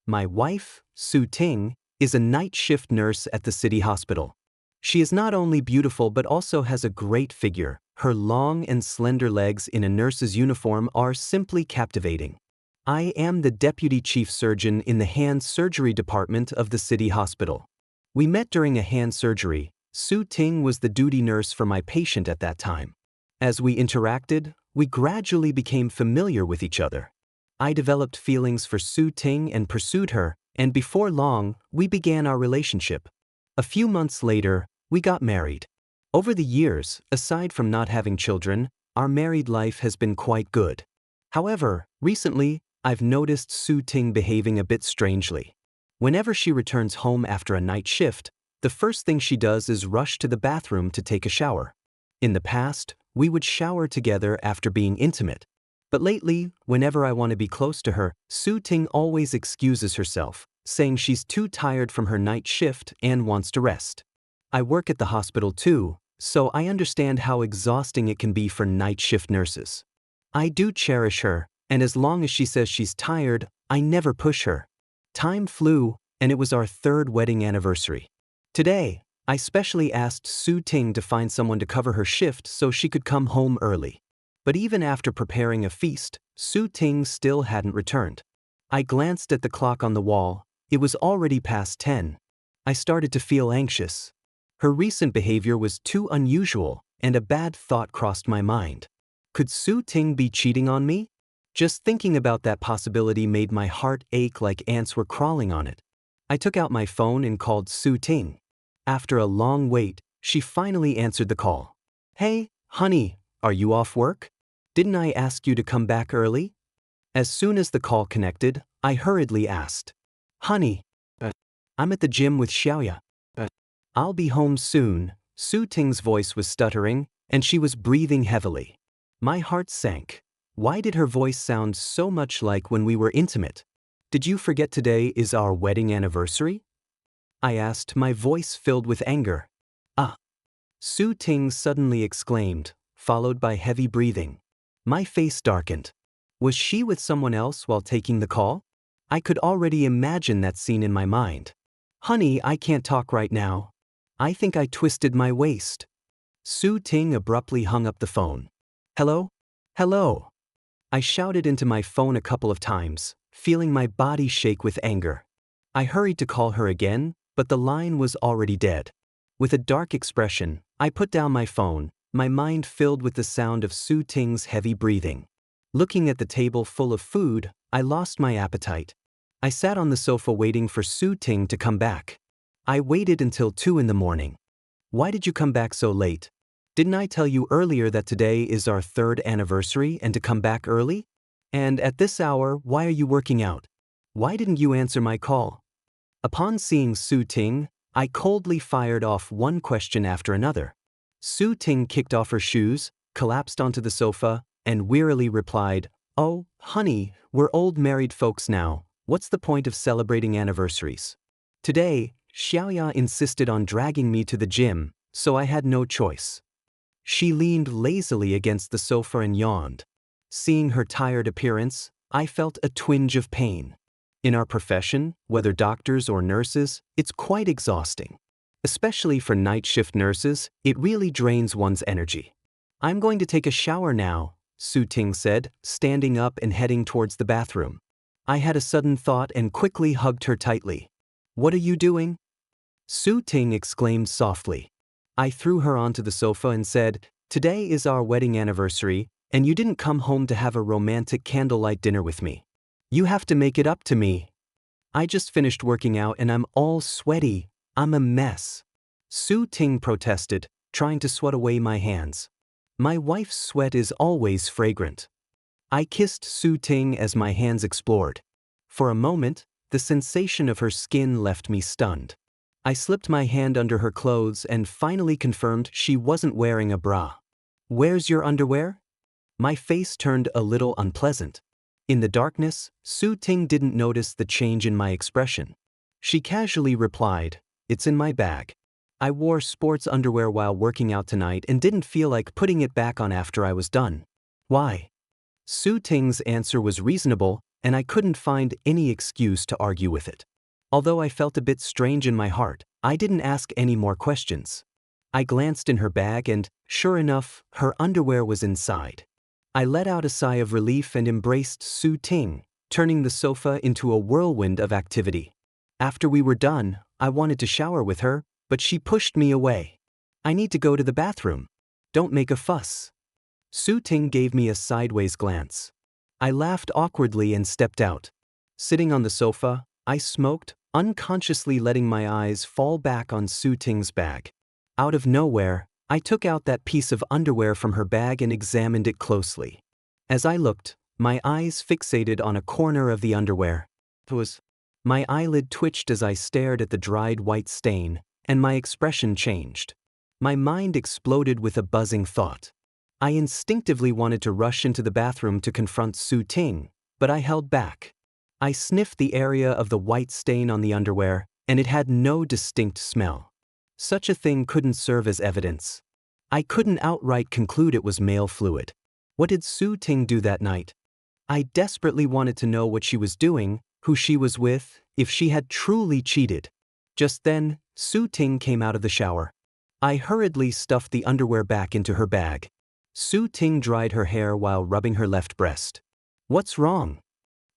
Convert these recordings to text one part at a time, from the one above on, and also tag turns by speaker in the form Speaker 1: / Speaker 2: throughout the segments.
Speaker 1: My wife, Su Ting, is a night shift nurse at the city hospital. She is not only beautiful but also has a great figure. Her long and slender legs in a nurse's uniform are simply captivating. I am the deputy chief surgeon in the hand surgery department of the city hospital. We met during a hand surgery. Su Ting was the duty nurse for my patient at that time. As we interacted, we gradually became familiar with each other. I developed feelings for Su Ting and pursued her, and before long, we began our relationship. A few months later, we got married. Over the years, aside from not having children, our married life has been quite good. However, recently, I've noticed Su Ting behaving a bit strangely. Whenever she returns home after a night shift, the first thing she does is rush to the bathroom to take a shower. In the past, we would shower together after being intimate. But lately, whenever I want to be close to her, Su Ting always excuses herself, saying she's too tired from her night shift and wants to rest. I work at the hospital too, so I understand how exhausting it can be for night shift nurses. I do cherish her, and as long as she says she's tired, I never push her. Time flew, and it was our 3rd wedding anniversary. Today, I specially asked Su Ting to find someone to cover her shift so she could come home early. But even after preparing a feast, Su Ting still hadn't returned. I glanced at the clock on the wall. It was already past 10. I started to feel anxious. Her recent behavior was too unusual, and a bad thought crossed my mind. Could Su Ting be cheating on me? Just thinking about that possibility made my heart ache like ants were crawling on it. I took out my phone and called Su Ting. After a long wait, she finally answered the call. "Hey, honey, are you off work? Didn't I ask you to come back early?" As soon as the call connected, I hurriedly asked, "Honey, I'm at the gym with Xiaoya. I'll be home soon." Su Ting's voice was stuttering, and she was breathing heavily. My heart sank. Why did her voice sound so much like when we were intimate? "Did you forget today is our wedding anniversary?" I asked, my voice filled with anger. "Ah!" Su Ting suddenly exclaimed, followed by heavy breathing. My face darkened. Was she with someone else while taking the call? I could already imagine that scene in my mind. "Honey, I can't talk right now. I think I twisted my waist." Su Ting abruptly hung up the phone. "Hello? Hello?" I shouted into my phone a couple of times, feeling my body shake with anger. I hurried to call her again, but the line was already dead. With a dark expression, I put down my phone, my mind filled with the sound of Su Ting's heavy breathing. Looking at the table full of food, I lost my appetite. I sat on the sofa waiting for Su Ting to come back. I waited until 2 in the morning. "Why did you come back so late? Didn't I tell you earlier that today is our 3rd anniversary and to come back early? And at this hour, why are you working out? Why didn't you answer my call?" Upon seeing Su Ting, I coldly fired off one question after another. Su Ting kicked off her shoes, collapsed onto the sofa, and wearily replied, "Oh, honey, we're old married folks now. What's the point of celebrating anniversaries?" Today, Xiaoya insisted on dragging me to the gym, so I had no choice. She leaned lazily against the sofa and yawned. Seeing her tired appearance, I felt a twinge of pain. In our profession, whether doctors or nurses, it's quite exhausting. Especially for night shift nurses, it really drains one's energy. "I'm going to take a shower now," Su Ting said, standing up and heading towards the bathroom. I had a sudden thought and quickly hugged her tightly. "What are you doing?" Su Ting exclaimed softly. I threw her onto the sofa and said, "Today is our wedding anniversary, and you didn't come home to have a romantic candlelight dinner with me. You have to make it up to me. I just finished working out and I'm all sweaty. I'm a mess." Su Ting protested, trying to swat away my hands. My wife's sweat is always fragrant. I kissed Su Ting as my hands explored. For a moment, the sensation of her skin left me stunned. I slipped my hand under her clothes and finally confirmed she wasn't wearing a bra. "Where's your underwear?" My face turned a little unpleasant. In the darkness, Su Ting didn't notice the change in my expression. She casually replied, "It's in my bag. I wore sports underwear while working out tonight and didn't feel like putting it back on after I was done." "Why?" Su Ting's answer was reasonable, and I couldn't find any excuse to argue with it. Although I felt a bit strange in my heart, I didn't ask any more questions. I glanced in her bag and, sure enough, her underwear was inside. I let out a sigh of relief and embraced Su Ting, turning the sofa into a whirlwind of activity. After we were done, I wanted to shower with her, but she pushed me away. "I need to go to the bathroom. Don't make a fuss." Su Ting gave me a sideways glance. I laughed awkwardly and stepped out. Sitting on the sofa, I smoked, unconsciously letting my eyes fall back on Su Ting's bag. Out of nowhere, I took out that piece of underwear from her bag and examined it closely. As I looked, my eyes fixated on a corner of the underwear. My eyelid twitched as I stared at the dried white stain, and my expression changed. My mind exploded with a buzzing thought. I instinctively wanted to rush into the bathroom to confront Su Ting, but I held back. I sniffed the area of the white stain on the underwear, and it had no distinct smell. Such a thing couldn't serve as evidence. I couldn't outright conclude it was male fluid. What did Su Ting do that night? I desperately wanted to know what she was doing, who she was with, if she had truly cheated. Just then, Su Ting came out of the shower. I hurriedly stuffed the underwear back into her bag. Su Ting dried her hair while rubbing her left breast. "What's wrong?"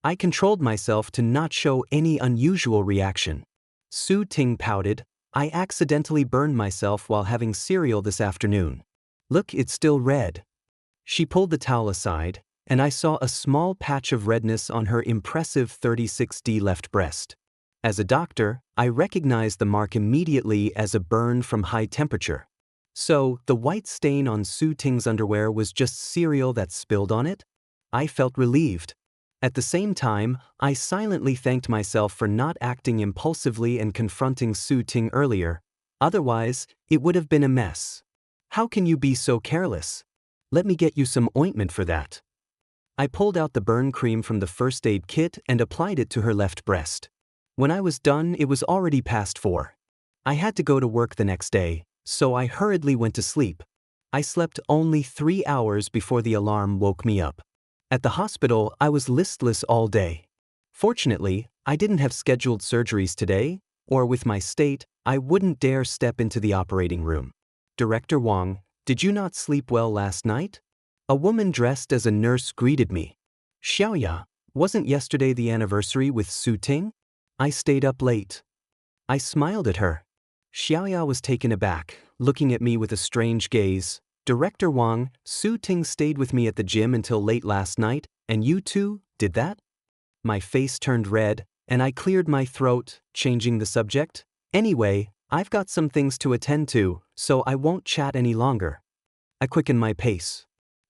Speaker 1: I controlled myself to not show any unusual reaction. Su Ting pouted, "I accidentally burned myself while having cereal this afternoon. Look, it's still red." She pulled the towel aside, and I saw a small patch of redness on her impressive 36D left breast. As a doctor, I recognized the mark immediately as a burn from high temperature. So, the white stain on Su Ting's underwear was just cereal that spilled on it? I felt relieved. At the same time, I silently thanked myself for not acting impulsively and confronting Su Ting earlier. Otherwise, it would have been a mess. "How can you be so careless? Let me get you some ointment for that." I pulled out the burn cream from the first aid kit and applied it to her left breast. When I was done, it was already past 4. I had to go to work the next day, so I hurriedly went to sleep. I slept only 3 hours before the alarm woke me up. At the hospital, I was listless all day. Fortunately, I didn't have scheduled surgeries today, or with my state, I wouldn't dare step into the operating room. "Director Wang, did you not sleep well last night?" A woman dressed as a nurse greeted me. "Xiaoya, wasn't yesterday the anniversary with Su Ting?" "I stayed up late." I smiled at her. Xiaoya was taken aback, looking at me with a strange gaze. "Director Wang, Su Ting stayed with me at the gym until late last night, and you too, did that?" My face turned red, and I cleared my throat, changing the subject. "Anyway, I've got some things to attend to, so I won't chat any longer." I quickened my pace.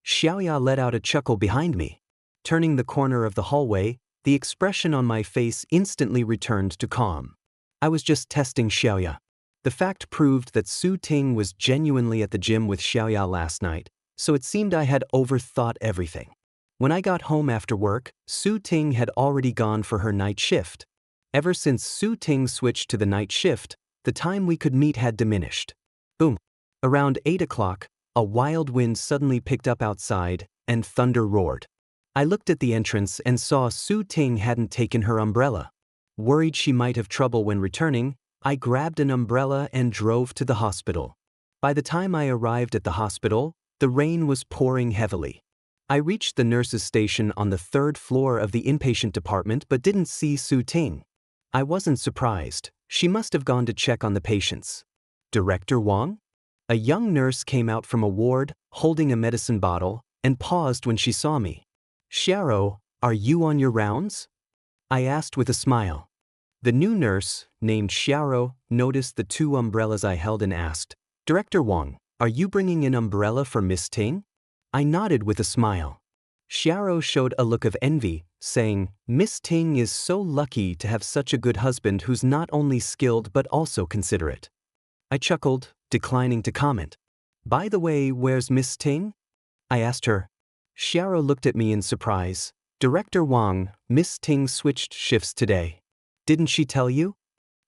Speaker 1: Xiaoya let out a chuckle behind me. Turning the corner of the hallway, the expression on my face instantly returned to calm. I was just testing Xiaoya. The fact proved that Su Ting was genuinely at the gym with Xiaoya last night, so it seemed I had overthought everything. When I got home after work, Su Ting had already gone for her night shift. Ever since Su Ting switched to the night shift, the time we could meet had diminished. Boom. Around 8 o'clock, a wild wind suddenly picked up outside, and thunder roared. I looked at the entrance and saw Su Ting hadn't taken her umbrella. Worried she might have trouble when returning, I grabbed an umbrella and drove to the hospital. By the time I arrived at the hospital, the rain was pouring heavily. I reached the nurse's station on the 3rd floor of the inpatient department but didn't see Su Ting. I wasn't surprised. She must have gone to check on the patients. "Director Wang?" A young nurse came out from a ward, holding a medicine bottle, and paused when she saw me. "Xiao, are you on your rounds?" I asked with a smile. The new nurse, named Xiao, noticed the 2 umbrellas I held and asked, "Director Wang, are you bringing an umbrella for Miss Ting?" I nodded with a smile. Xiao showed a look of envy, saying, "Miss Ting is so lucky to have such a good husband who's not only skilled but also considerate." I chuckled, declining to comment. "By the way, where's Miss Ting?" I asked her. Xiao looked at me in surprise. "Director Wang, Miss Ting switched shifts today. Didn't she tell you?"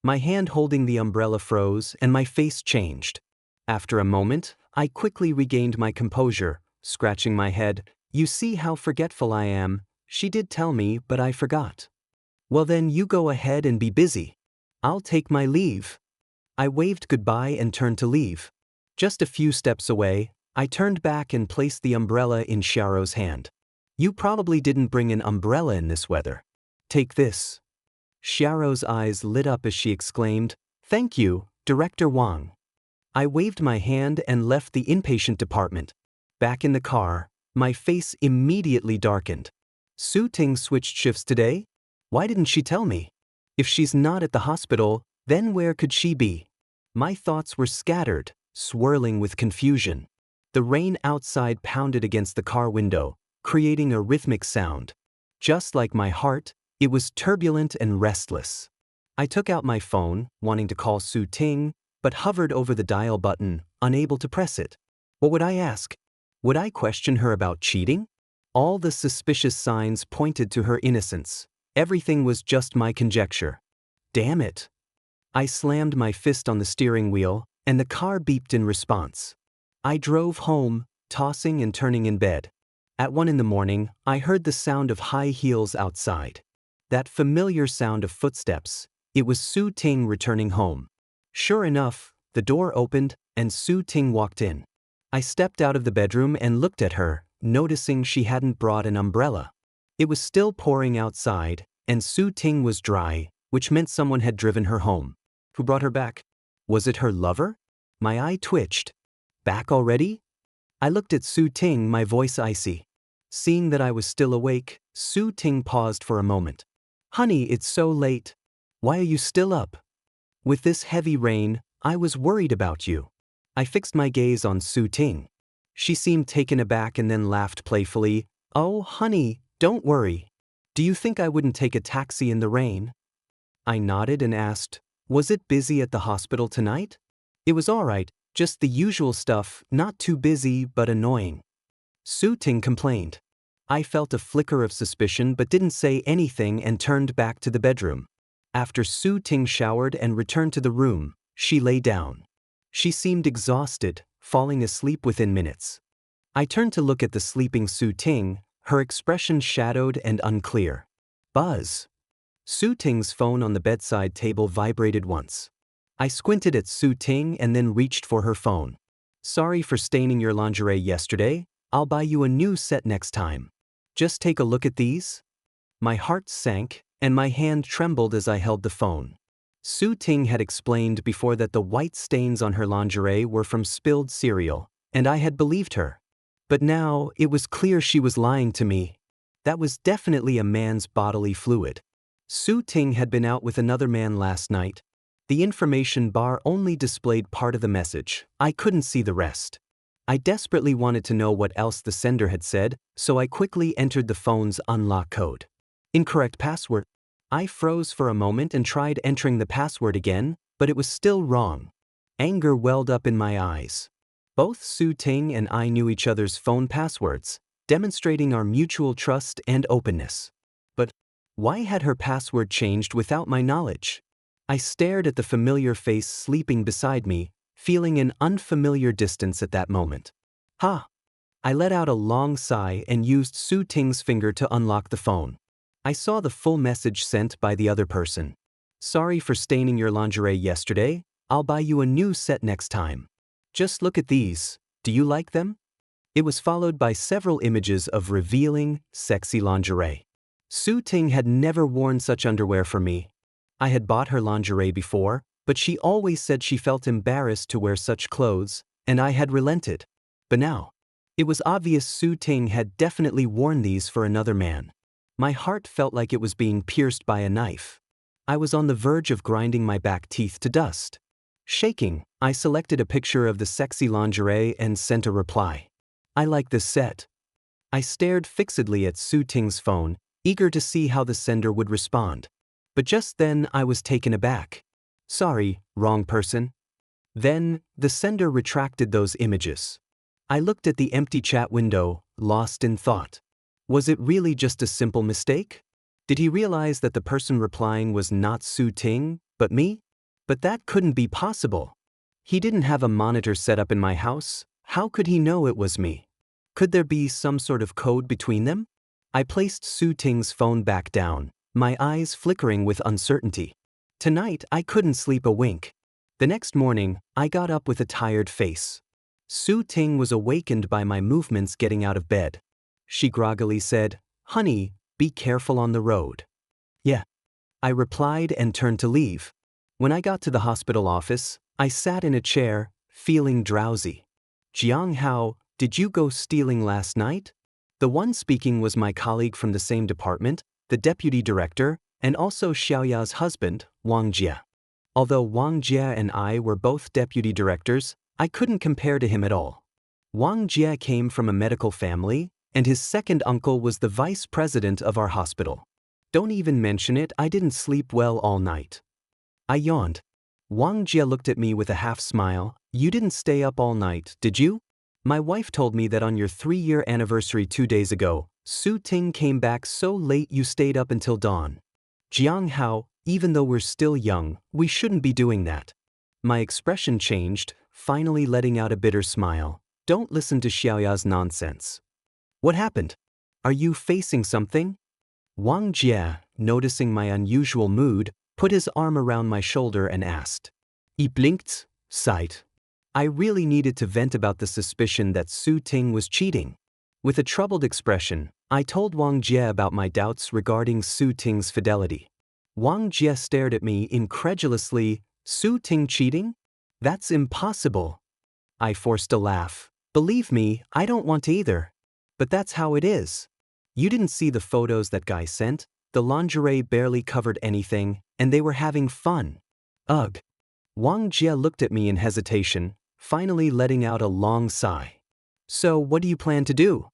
Speaker 1: My hand holding the umbrella froze and my face changed. After a moment, I quickly regained my composure, scratching my head. "You see how forgetful I am," She did tell me, but I forgot. Well then you go ahead and be busy. I'll take my leave. I waved goodbye and turned to leave. Just a few steps away, I turned back and placed the umbrella in Xiao's hand. You probably didn't bring an umbrella in this weather. Take this. Xiao's eyes lit up as she exclaimed, "Thank you, Director Wang." I waved my hand and left the inpatient department. Back in the car, my face immediately darkened. Su Ting switched shifts today? Why didn't she tell me? If she's not at the hospital, then where could she be? My thoughts were scattered, swirling with confusion. The rain outside pounded against the car window, creating a rhythmic sound. Just like my heart, it was turbulent and restless. I took out my phone, wanting to call Su Ting, but hovered over the dial button, unable to press it. What would I ask? Would I question her about cheating? All the suspicious signs pointed to her innocence. Everything was just my conjecture. Damn it. I slammed my fist on the steering wheel, and the car beeped in response. I drove home, tossing and turning in bed. At 1 in the morning, I heard the sound of high heels outside. That familiar sound of footsteps. It was Su Ting returning home. Sure enough, the door opened, and Su Ting walked in. I stepped out of the bedroom and looked at her, noticing she hadn't brought an umbrella. It was still pouring outside, and Su Ting was dry, which meant someone had driven her home. Who brought her back? Was it her lover? My eye twitched. Back already? I looked at Su Ting, my voice icy. Seeing that I was still awake, Su Ting paused for a moment. Honey, it's so late. Why are you still up? With this heavy rain, I was worried about you. I fixed my gaze on Su Ting. She seemed taken aback and then laughed playfully. Oh, honey, don't worry. Do you think I wouldn't take a taxi in the rain? I nodded and asked, was it busy at the hospital tonight? It was all right, just the usual stuff, not too busy but annoying. Su Ting complained. I felt a flicker of suspicion but didn't say anything and turned back to the bedroom. After Su Ting showered and returned to the room, she lay down. She seemed exhausted, falling asleep within minutes. I turned to look at the sleeping Su Ting, her expression shadowed and unclear. Buzz. Su Ting's phone on the bedside table vibrated once. I squinted at Su Ting and then reached for her phone. Sorry for staining your lingerie yesterday. I'll buy you a new set next time. Just take a look at these. My heart sank, and my hand trembled as I held the phone. Su Ting had explained before that the white stains on her lingerie were from spilled cereal, and I had believed her. But now, it was clear she was lying to me. That was definitely a man's bodily fluid. Su Ting had been out with another man last night. The information bar only displayed part of the message. I couldn't see the rest. I desperately wanted to know what else the sender had said, so I quickly entered the phone's unlock code. Incorrect password. I froze for a moment and tried entering the password again, but it was still wrong. Anger welled up in my eyes. Both Su Ting and I knew each other's phone passwords, demonstrating our mutual trust and openness. But why had her password changed without my knowledge? I stared at the familiar face sleeping beside me, feeling an unfamiliar distance at that moment. Ha! I let out a long sigh and used Su Ting's finger to unlock the phone. I saw the full message sent by the other person. Sorry for staining your lingerie yesterday. I'll buy you a new set next time. Just look at these. Do you like them? It was followed by several images of revealing, sexy lingerie. Su Ting had never worn such underwear for me. I had bought her lingerie before, but she always said she felt embarrassed to wear such clothes, and I had relented. But now, it was obvious Su Ting had definitely worn these for another man. My heart felt like it was being pierced by a knife. I was on the verge of grinding my back teeth to dust. Shaking, I selected a picture of the sexy lingerie and sent a reply. I like this set. I stared fixedly at Su Ting's phone, eager to see how the sender would respond. But just then I was taken aback. Sorry, wrong person. Then, the sender retracted those images. I looked at the empty chat window, lost in thought. Was it really just a simple mistake? Did he realize that the person replying was not Su Ting, but me? But that couldn't be possible. He didn't have a monitor set up in my house. How could he know it was me? Could there be some sort of code between them? I placed Su Ting's phone back down, my eyes flickering with uncertainty. Tonight, I couldn't sleep a wink. The next morning, I got up with a tired face. Su Ting was awakened by my movements getting out of bed. She groggily said, "Honey, be careful on the road." "Yeah," I replied and turned to leave. When I got to the hospital office, I sat in a chair, feeling drowsy. "Jiang Hao, did you go stealing last night?" The one speaking was my colleague from the same department, the deputy director, and also Xiaoya's husband, Wang Jie. Although Wang Jie and I were both deputy directors, I couldn't compare to him at all. Wang Jie came from a medical family, and his second uncle was the vice president of our hospital. "Don't even mention it, I didn't sleep well all night." I yawned. Wang Jie looked at me with a half smile. "You didn't stay up all night, did you? My wife told me that on your 3-year anniversary 2 days ago, Su Ting came back so late you stayed up until dawn. Jiang Hao, even though we're still young, we shouldn't be doing that." My expression changed, finally letting out a bitter smile. "Don't listen to Xiaoya's nonsense." "What happened? Are you facing something?" Wang Jie, noticing my unusual mood, put his arm around my shoulder and asked. "Ich blinked, sight." I really needed to vent about the suspicion that Su Ting was cheating. With a troubled expression, I told Wang Jie about my doubts regarding Su Ting's fidelity. Wang Jie stared at me incredulously. "Su Ting cheating? That's impossible." I forced a laugh. "Believe me, I don't want to either. But that's how it is. You didn't see the photos that guy sent? The lingerie barely covered anything, and they were having fun." "Ugh." Wang Jie looked at me in hesitation, finally letting out a long sigh. "So what do you plan to do?"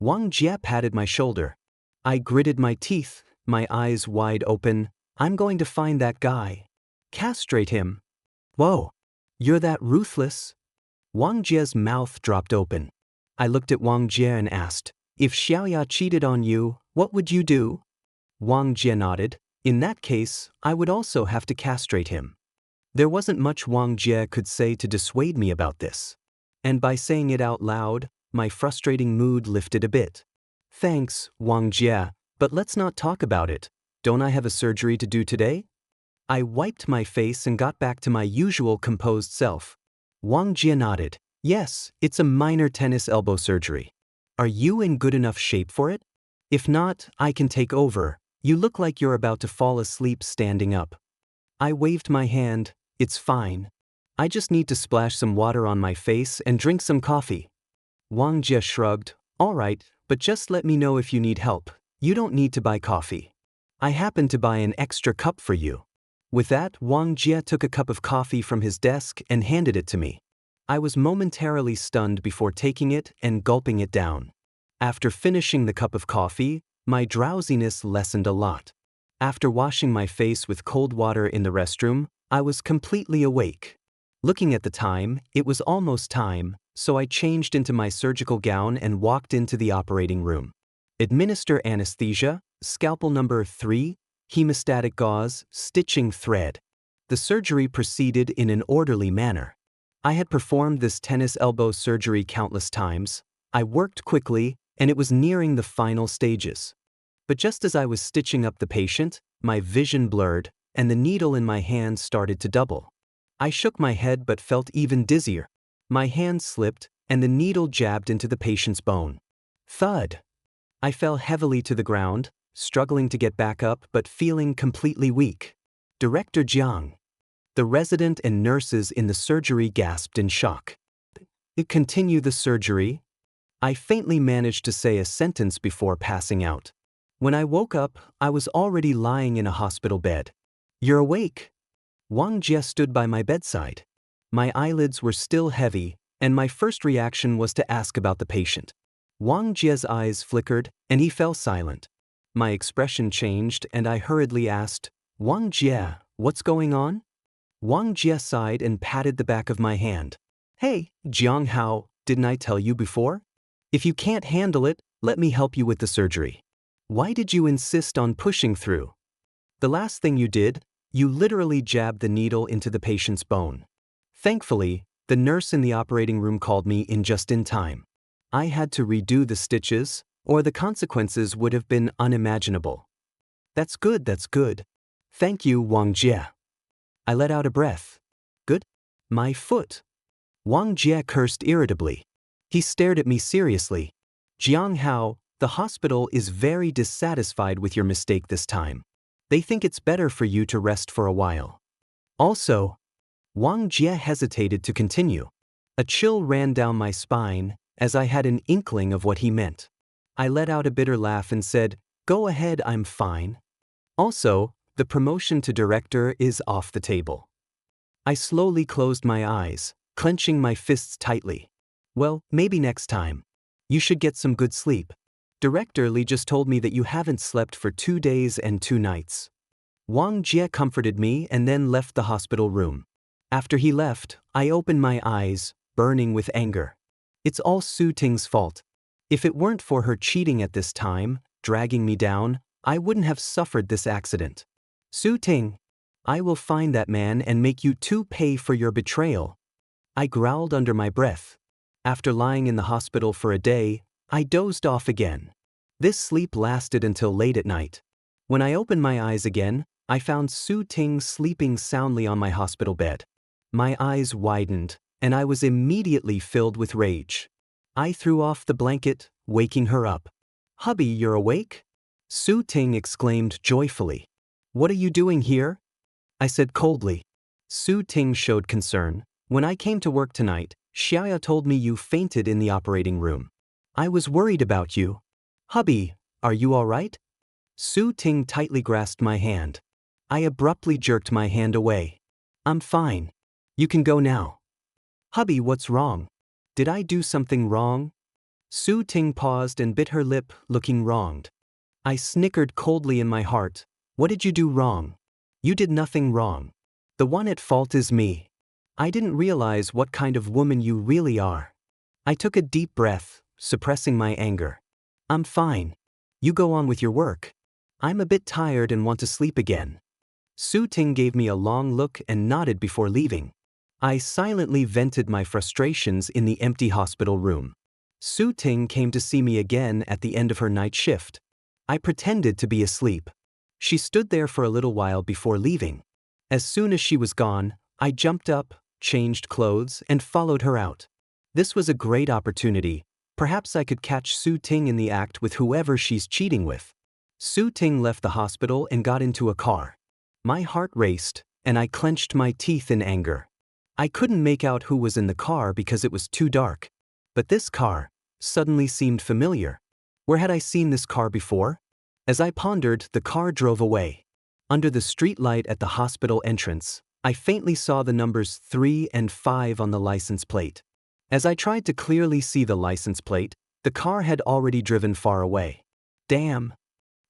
Speaker 1: Wang Jie patted my shoulder. I gritted my teeth, my eyes wide open. "I'm going to find that guy. Castrate him." "Whoa, you're that ruthless?" Wang Jie's mouth dropped open. I looked at Wang Jie and asked, "If Xiaoya cheated on you, what would you do?" Wang Jie nodded. "In that case, I would also have to castrate him." There wasn't much Wang Jie could say to dissuade me about this. And by saying it out loud, my frustrating mood lifted a bit. "Thanks, Wang Jie, but let's not talk about it. Don't I have a surgery to do today?" I wiped my face and got back to my usual composed self. Wang Jie nodded. "Yes, it's a minor tennis elbow surgery. Are you in good enough shape for it? If not, I can take over. You look like you're about to fall asleep standing up." I waved my hand. "It's fine. I just need to splash some water on my face and drink some coffee." Wang Jie shrugged. "All right, but just let me know if you need help. You don't need to buy coffee. I happen to buy an extra cup for you." With that, Wang Jie took a cup of coffee from his desk and handed it to me. I was momentarily stunned before taking it and gulping it down. After finishing the cup of coffee, my drowsiness lessened a lot. After washing my face with cold water in the restroom, I was completely awake. Looking at the time, it was almost time, so I changed into my surgical gown and walked into the operating room. Administer anesthesia, scalpel number 3, hemostatic gauze, stitching thread. The surgery proceeded in an orderly manner. I had performed this tennis elbow surgery countless times. I worked quickly, and it was nearing the final stages. But just as I was stitching up the patient, my vision blurred, and the needle in my hand started to double. I shook my head but felt even dizzier. My hand slipped, and the needle jabbed into the patient's bone. Thud! I fell heavily to the ground, struggling to get back up but feeling completely weak. "Director Jiang." The resident and nurses in the surgery gasped in shock. "Continue the surgery?" I faintly managed to say a sentence before passing out. When I woke up, I was already lying in a hospital bed. "You're awake." Wang Jie stood by my bedside. My eyelids were still heavy, and my first reaction was to ask about the patient. Wang Jie's eyes flickered, and he fell silent. My expression changed, and I hurriedly asked, "Wang Jie, what's going on?" Wang Jie sighed and patted the back of my hand. "Hey, Jiang Hao, didn't I tell you before? If you can't handle it, let me help you with the surgery. Why did you insist on pushing through? The last thing you did, you literally jabbed the needle into the patient's bone." Thankfully, the nurse in the operating room called me in just in time. I had to redo the stitches, or the consequences would have been unimaginable. That's good, that's good. Thank you, Wang Jie. I let out a breath. Good? My foot. Wang Jie cursed irritably. He stared at me seriously. Jiang Hao, the hospital is very dissatisfied with your mistake this time. They think it's better for you to rest for a while. Also, Wang Jie hesitated to continue. A chill ran down my spine, as I had an inkling of what he meant. I let out a bitter laugh and said, "Go ahead, I'm fine." Also, the promotion to director is off the table. I slowly closed my eyes, clenching my fists tightly. Well, maybe next time. You should get some good sleep. Director Li just told me that you haven't slept for 2 days and 2 nights. Wang Jie comforted me and then left the hospital room. After he left, I opened my eyes, burning with anger. It's all Su Ting's fault. If it weren't for her cheating at this time, dragging me down, I wouldn't have suffered this accident. Su Ting, I will find that man and make you two pay for your betrayal. I growled under my breath. After lying in the hospital for a day, I dozed off again. This sleep lasted until late at night. When I opened my eyes again, I found Su Ting sleeping soundly on my hospital bed. My eyes widened, and I was immediately filled with rage. I threw off the blanket, waking her up. "Hubby, you're awake?" Su Ting exclaimed joyfully. "What are you doing here?" I said coldly. Su Ting showed concern. "When I came to work tonight, Xiaoya told me you fainted in the operating room. I was worried about you. Hubby, are you all right?" Su Ting tightly grasped my hand. I abruptly jerked my hand away. "I'm fine. You can go now." "Hubby, what's wrong? Did I do something wrong?" Su Ting paused and bit her lip, looking wronged. I snickered coldly in my heart. "What did you do wrong?" "You did nothing wrong. The one at fault is me. I didn't realize what kind of woman you really are." I took a deep breath, suppressing my anger. "I'm fine. You go on with your work. I'm a bit tired and want to sleep again." Su Ting gave me a long look and nodded before leaving. I silently vented my frustrations in the empty hospital room. Su Ting came to see me again at the end of her night shift. I pretended to be asleep. She stood there for a little while before leaving. As soon as she was gone, I jumped up, changed clothes, and followed her out. This was a great opportunity. Perhaps I could catch Su Ting in the act with whoever she's cheating with. Su Ting left the hospital and got into a car. My heart raced, and I clenched my teeth in anger. I couldn't make out who was in the car because it was too dark. But this car suddenly seemed familiar. Where had I seen this car before? As I pondered, the car drove away. Under the street light at the hospital entrance, I faintly saw the numbers 3 and 5 on the license plate. As I tried to clearly see the license plate, the car had already driven far away. Damn!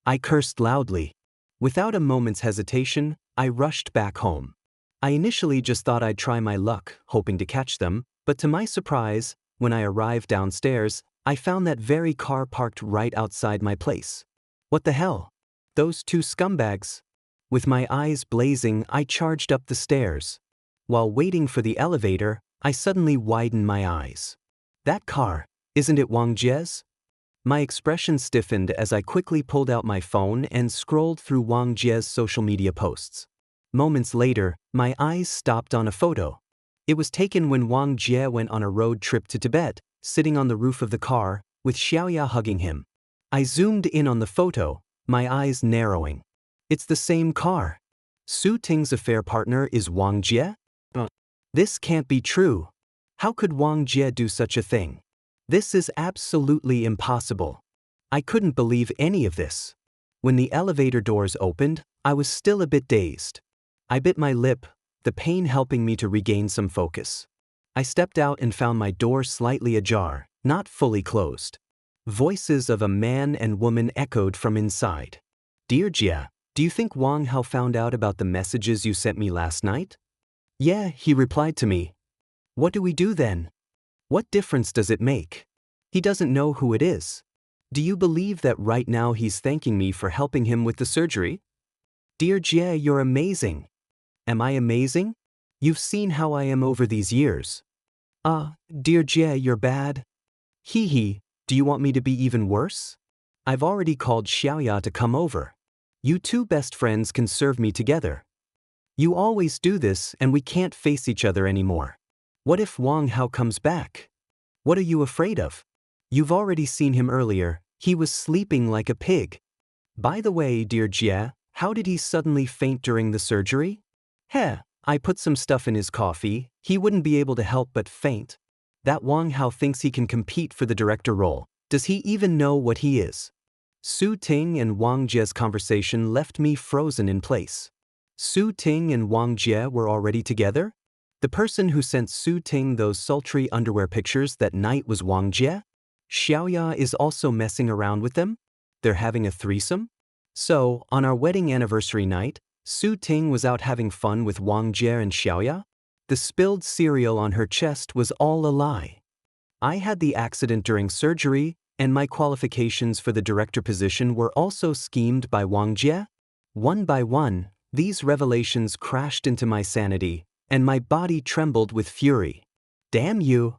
Speaker 1: I cursed loudly. Without a moment's hesitation, I rushed back home. I initially just thought I'd try my luck, hoping to catch them, but to my surprise, when I arrived downstairs, I found that very car parked right outside my place. What the hell? Those two scumbags. With my eyes blazing, I charged up the stairs. While waiting for the elevator, I suddenly widened my eyes. That car, isn't it Wang Jie's? My expression stiffened as I quickly pulled out my phone and scrolled through Wang Jie's social media posts. Moments later, my eyes stopped on a photo. It was taken when Wang Jie went on a road trip to Tibet, sitting on the roof of the car, with Xiaoya hugging him. I zoomed in on the photo, my eyes narrowing. It's the same car. Su Ting's affair partner is Wang Jie? This can't be true. How could Wang Jie do such a thing? This is absolutely impossible. I couldn't believe any of this. When the elevator doors opened, I was still a bit dazed. I bit my lip, the pain helping me to regain some focus. I stepped out and found my door slightly ajar, not fully closed. Voices of a man and woman echoed from inside. "Dear Jia, do you think Wang Hao found out about the messages you sent me last night?" "Yeah," he replied to me. "What do we do then? What difference does it make? He doesn't know who it is. Do you believe that right now he's thanking me for helping him with the surgery?" "Dear Jie, you're amazing." "Am I amazing? You've seen how I am over these years." Dear Jie, you're bad." "Hee hee, do you want me to be even worse?" I've already called Xiaoya to come over. You two best friends can serve me together. You always do this and we can't face each other anymore. What if Wang Hao comes back? What are you afraid of? You've already seen him earlier, he was sleeping like a pig. By the way, dear Jia, how did he suddenly faint during the surgery? Heh, I put some stuff in his coffee, he wouldn't be able to help but faint. That Wang Hao thinks he can compete for the director role. Does he even know what he is? Su Ting and Wang Jie's conversation left me frozen in place. Su Ting and Wang Jie were already together? The person who sent Su Ting those sultry underwear pictures that night was Wang Jie? Xiaoya is also messing around with them? They're having a threesome? So, on our wedding anniversary night, Su Ting was out having fun with Wang Jie and Xiaoya? The spilled cereal on her chest was all a lie. I had the accident during surgery, and my qualifications for the director position were also schemed by Wang Jie. One by one, these revelations crashed into my sanity, and my body trembled with fury. Damn you!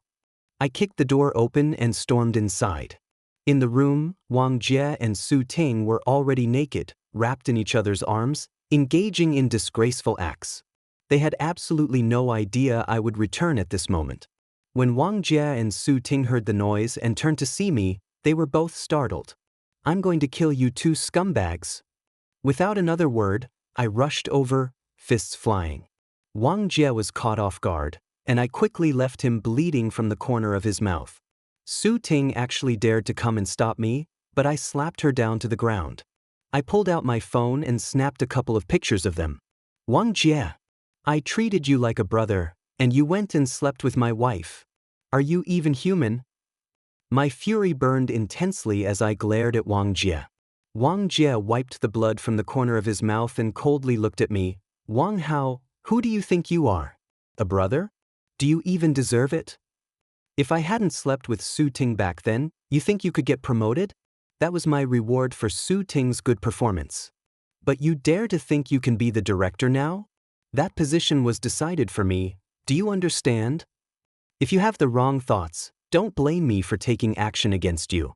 Speaker 1: I kicked the door open and stormed inside. In the room, Wang Jie and Su Ting were already naked, wrapped in each other's arms, engaging in disgraceful acts. They had absolutely no idea I would return at this moment. When Wang Jie and Su Ting heard the noise and turned to see me, they were both startled. I'm going to kill you two scumbags. Without another word, I rushed over, fists flying. Wang Jie was caught off guard, and I quickly left him bleeding from the corner of his mouth. Su Ting actually dared to come and stop me, but I slapped her down to the ground. I pulled out my phone and snapped a couple of pictures of them. Wang Jie, I treated you like a brother, and you went and slept with my wife. Are you even human? My fury burned intensely as I glared at Wang Jie. Wang Jie wiped the blood from the corner of his mouth and coldly looked at me. Wang Hao, who do you think you are? A brother? Do you even deserve it? If I hadn't slept with Su Ting back then, you think you could get promoted? That was my reward for Su Ting's good performance. But you dare to think you can be the director now? That position was decided for me. Do you understand? If you have the wrong thoughts, don't blame me for taking action against you.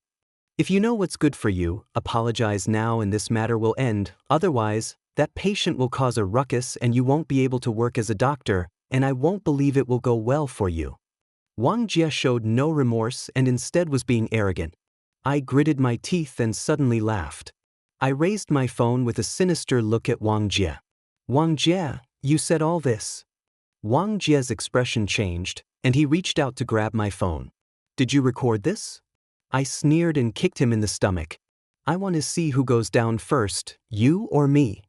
Speaker 1: If you know what's good for you, apologize now and this matter will end. Otherwise, that patient will cause a ruckus and you won't be able to work as a doctor, and I won't believe it will go well for you. Wang Jie showed no remorse and instead was being arrogant. I gritted my teeth and suddenly laughed. I raised my phone with a sinister look at Wang Jie. Wang Jie, you said all this. Wang Jie's expression changed, and he reached out to grab my phone. Did you record this? I sneered and kicked him in the stomach. I want to see who goes down first, you or me.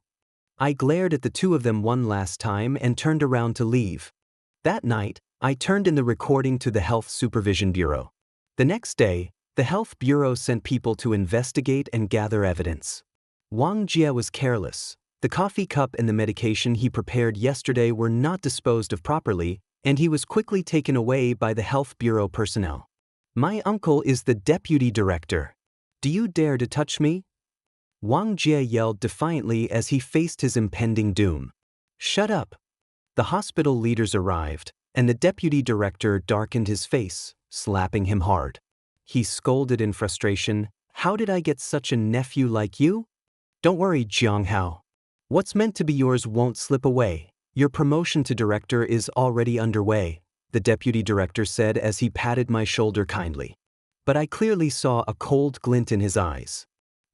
Speaker 1: I glared at the two of them one last time and turned around to leave. That night, I turned in the recording to the Health Supervision Bureau. The next day, the Health Bureau sent people to investigate and gather evidence. Wang Jie was careless. The coffee cup and the medication he prepared yesterday were not disposed of properly, and he was quickly taken away by the Health Bureau personnel. My uncle is the deputy director. Do you dare to touch me? Wang Jie yelled defiantly as he faced his impending doom. Shut up. The hospital leaders arrived, and the deputy director darkened his face, slapping him hard. He scolded in frustration, How did I get such a nephew like you? Don't worry, Jiang Hao. What's meant to be yours won't slip away. Your promotion to director is already underway, the deputy director said as he patted my shoulder kindly. But I clearly saw a cold glint in his eyes.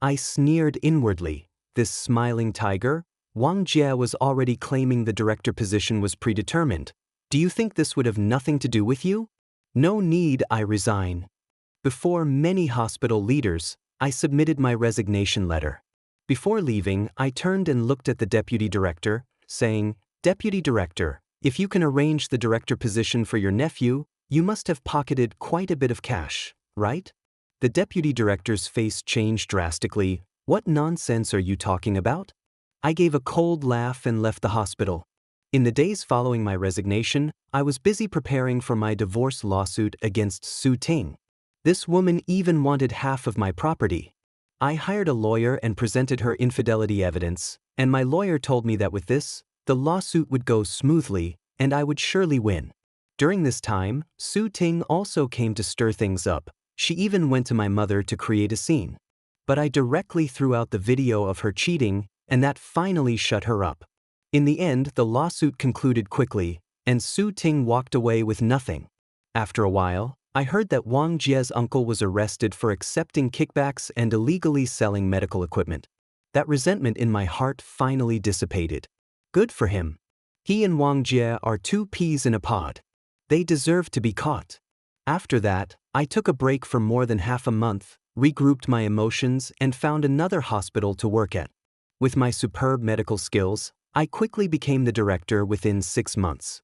Speaker 1: I sneered inwardly. This smiling tiger? Wang Jie was already claiming the director position was predetermined. Do you think this would have nothing to do with you? No need, I resign. Before many hospital leaders, I submitted my resignation letter. Before leaving, I turned and looked at the deputy director, saying, Deputy Director, if you can arrange the director position for your nephew, you must have pocketed quite a bit of cash, right? The deputy director's face changed drastically. What nonsense are you talking about? I gave a cold laugh and left the hospital. In the days following my resignation, I was busy preparing for my divorce lawsuit against Su Ting. This woman even wanted half of my property. I hired a lawyer and presented her infidelity evidence, and my lawyer told me that with this, the lawsuit would go smoothly, and I would surely win. During this time, Su Ting also came to stir things up. She even went to my mother to create a scene. but I directly threw out the video of her cheating, and that finally shut her up. In the end, the lawsuit concluded quickly, and Su Ting walked away with nothing. After a while, I heard that Wang Jie's uncle was arrested for accepting kickbacks and illegally selling medical equipment. That resentment in my heart finally dissipated. Good for him. He and Wang Jie are two peas in a pod. They deserve to be caught. After that, I took a break for more than half a month, regrouped my emotions, and found another hospital to work at. With my superb medical skills, I quickly became the director within 6 months.